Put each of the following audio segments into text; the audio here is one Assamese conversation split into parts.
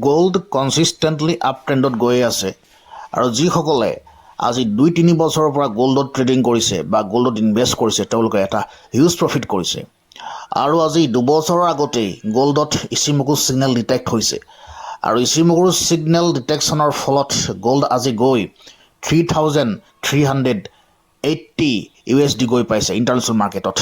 গোল্ড কনচিষ্টেণ্টলি আপ ট্ৰেণ্ডত গৈ আছে আৰু যিসকলে আজি 2-3 বছৰৰ পৰা গোল্ডত ট্ৰেডিং কৰিছে বা গোল্ডত ইনভেষ্ট কৰিছে তেওঁলোকে এটা হিউজ প্ৰফিট কৰিছে আৰু আজি 2 বছৰৰ আগতেই গোল্ডত ইচিমকু ছিগনেল ডিটেক্ট হৈছে আৰু ইচিমকু ছিগনেল ডিটেকশ্যনৰ ফলত গোল্ড আজি গৈ 3,380 USD গৈ পাইছে ইণ্টাৰনেশ্যনেল মাৰ্কেটত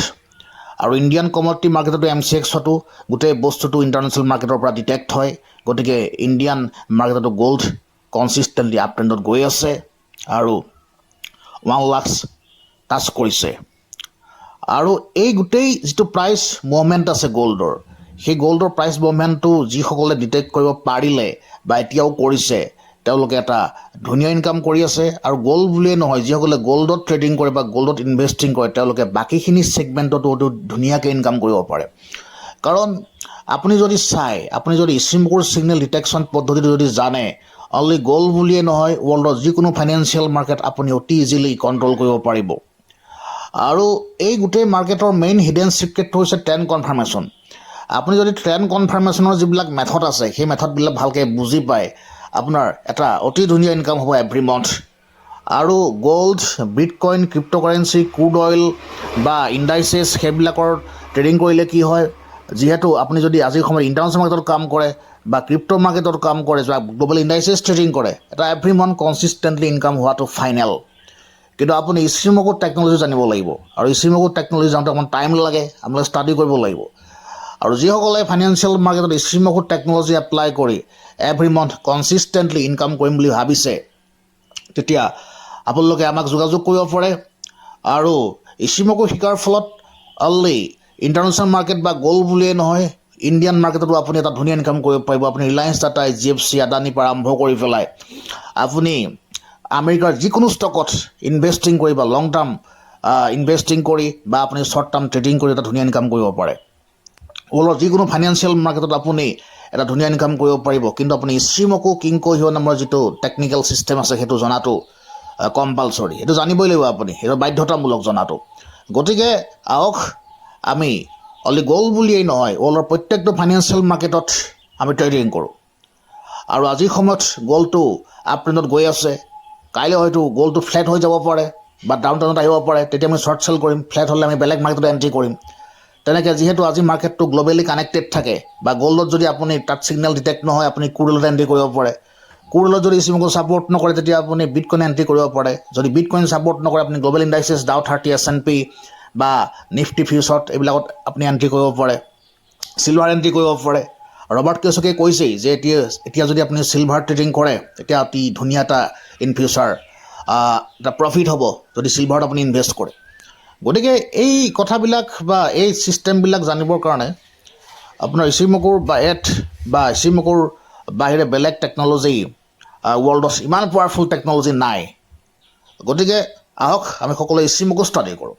আৰু ইণ্ডিয়ান কমোডিটি মাৰ্কেটতো MCXতো গোটেই বস্তুটো ইণ্টাৰনেশ্যনেল মাৰ্কেটৰ পৰা ডিটেক্ট হয় গতিকে ইণ্ডিয়ান মাৰ্কেটতো গোল্ড কনচিষ্টেণ্টলি আপ ট্ৰেণ্ডত গৈ আছে আৰু 1 লাখ টাচ কৰিছে আৰু এই গোটেই যিটো প্ৰাইচ মুভমেণ্ট আছে গোল্ডৰ সেই গোল্ডৰ প্ৰাইচ মুভমেণ্টটো যিসকলে ডিটেক্ট কৰিব পাৰিলে বা এতিয়াও কৰিছে তেওঁলোকে এটা ধুনীয়া ইনকাম কৰি আছে আৰু গোল্ড বুলিয়ে নহয় যিসকলে গোল্ডত ট্ৰেডিং কৰে বা গোল্ডত ইনভেষ্টিং কৰে তেওঁলোকে বাকীখিনি ছেগমেণ্টতো ধুনীয়াকৈ ইনকাম কৰিব পাৰে কাৰণ আপুনি যদি চাই আপুনি যদি ইচিমকুৰ ছিগনেল ডিটেকশ্যন পদ্ধতিটো যদি জানে অনলি গোল্ড বুলিয়ে নহয় ৱৰ্ল্ডৰ যিকোনো ফাইনেন্সিয়েল মাৰ্কেট আপুনি অতি ইজিলি কণ্ট্ৰল কৰিব পাৰিব আৰু এই গোটেই মাৰ্কেটৰ মেইন হিডেন ছিক্ৰেটটো হৈছে ট্ৰেণ্ড কনফাৰ্মেশ্যন আপুনি যদি ট্ৰেণ্ড কনফাৰ্মেশ্যনৰ যিবিলাক মেথড আছে সেই মেথডবিলাক ভালকৈ বুজি পায় আপোনাৰ এটা অতি ধুনীয়া ইনকাম হ'ব এভৰি মান্থ আৰু gold bitcoin cryptocurrency crude oil বা ইণ্ডাইচেছ সেইবিলাকৰ ট্ৰেডিং কৰিলে কি হয় যিহেতু আপুনি যদি আজিৰ সময়ত ইণ্টাৰনেশ্যনেল মাৰ্কেটত কাম কৰে বা ক্ৰিপ্ট' মাৰ্কেটত কাম কৰে বা গ্ল'বেল ইণ্ডাইচেছ ট্ৰেডিং কৰে এটা এভৰি মান্থ কনচিষ্টেণ্টলি ইনকাম হোৱাটো ফাইনেল কিন্তু আপুনি ইচিমকু টেকন'লজি জানিব লাগিব আৰু ইচিমকু টেকন'লজি জানোতে অকণমান টাইম লাগে আপোনালোকে ষ্টাডি কৰিব লাগিব আৰু যিসকলে ফাইনেন্সিয়েল মাৰ্কেটত ইচিমকু টেকন'লজি এপ্লাই কৰি এভৰি মান্থ কনচিষ্টেণ্টলি ইনকাম কৰিম বুলি ভাবিছে তেতিয়া আপোনালোকে আমাক যোগাযোগ কৰিব পাৰে আৰু ইচিমকু শিকাৰ ফলত অনলি ইণ্টাৰনেশ্যনেল মাৰ্কেট বা গোল্ড বুলিয়ে নহয় ইণ্ডিয়ান মাৰ্কেটতো আপুনি এটা ধুনীয়া ইনকাম কৰিব পাৰিব আপুনি ৰিলায়েন্স টাটা HDFC আদানীৰ পৰা আৰম্ভ কৰি পেলাই আপুনি আমেৰিকাৰ যিকোনো ষ্টকত ইনভেষ্টিং কৰি বা লং টাৰ্ম ইনভেষ্টিং কৰি বা আপুনি শ্বৰ্ট টাৰ্ম ট্ৰেডিং কৰি এটা ধুনীয়া ইনকাম কৰিব পাৰে ৱৰ্ল্ডৰ যিকোনো ফাইনেন্সিয়েল মাৰ্কেটত আপুনি এটা ধুনীয়া ইনকাম কৰিব পাৰিব কিন্তু আপুনি ইচিমকু কিংকো হিৰ নামৰ যিটো টেকনিকেল ছিষ্টেম আছে সেইটো জনাটো কম্পালচৰি সেইটো জানিবই লাগিব আপুনি সেইটো বাধ্যতামূলক জনাটো গতিকে আহক আমি অনলি গোল্ড বুলিয়েই নহয় ৱৰ্ল্ডৰ প্ৰত্যেকটো ফাইনেন্সিয়েল মাৰ্কেটত আমি ট্ৰেডিং কৰোঁ আৰু আজিৰ সময়ত গোল্ডটো আপ ট্ৰেণ্ডত গৈ আছে কাইলৈ হয়তো গোল্ডটো ফ্লেট হৈ যাব পাৰে বা ডাউন টাউনত আহিব পাৰে তেতিয়া আমি শ্বৰ্ট চেল কৰিম ফ্লেট হ'লে আমি বেলেগ মাৰ্কেটত এণ্ট্ৰি কৰিম তেনেকৈ যিহেতু আজি মাৰ্কেটটো গ্ল'বেলি কানেক্টেড থাকে বা গোল্ডত যদি আপুনি তাত ছিগনেল ডিটেক্ট নহয় আপুনি ক্ৰুড অইলত এণ্ট্ৰি কৰিব পাৰে ক্ৰুড অইলত যদি ইচিমকু ছাপৰ্ট নকৰে তেতিয়া আপুনি বিটকইন এণ্ট্ৰি কৰিব পাৰে যদি বিটকইন ছাপৰ্ট নকৰে আপুনি গ্ল'বেল ইণ্ডাইচেছ ডাউ 30 S&P বা নিফটি ফিউচাৰত এইবিলাকত আপুনি এণ্ট্ৰি কৰিব পাৰে চিলভাৰ এণ্ট্ৰি কৰিব পাৰে ৰবাৰ্ট কিয়ছকে কৈছেই যে এতিয়া যদি আপুনি চিলভাৰ ট্ৰেডিং কৰে তেতিয়া অতি ধুনীয়া এটা ইন ফিউচাৰ এটা প্ৰফিট হ'ব যদি চিলভাৰত আপুনি ইনভেষ্ট কৰে গতিকে এই কথাবিলাক বা এই ছিষ্টেমবিলাক জানিবৰ কাৰণে আপোনাৰ ইচিমকুৰ বা ইচিমকুৰ বাহিৰে বেলেগ টেকন'লজি ৱৰ্ল্ডত ইমান পাৱাৰফুল টেকন'লজি নাই গতিকে আহক আমি সকলোৱে ইচিমকু ষ্টাডি কৰোঁ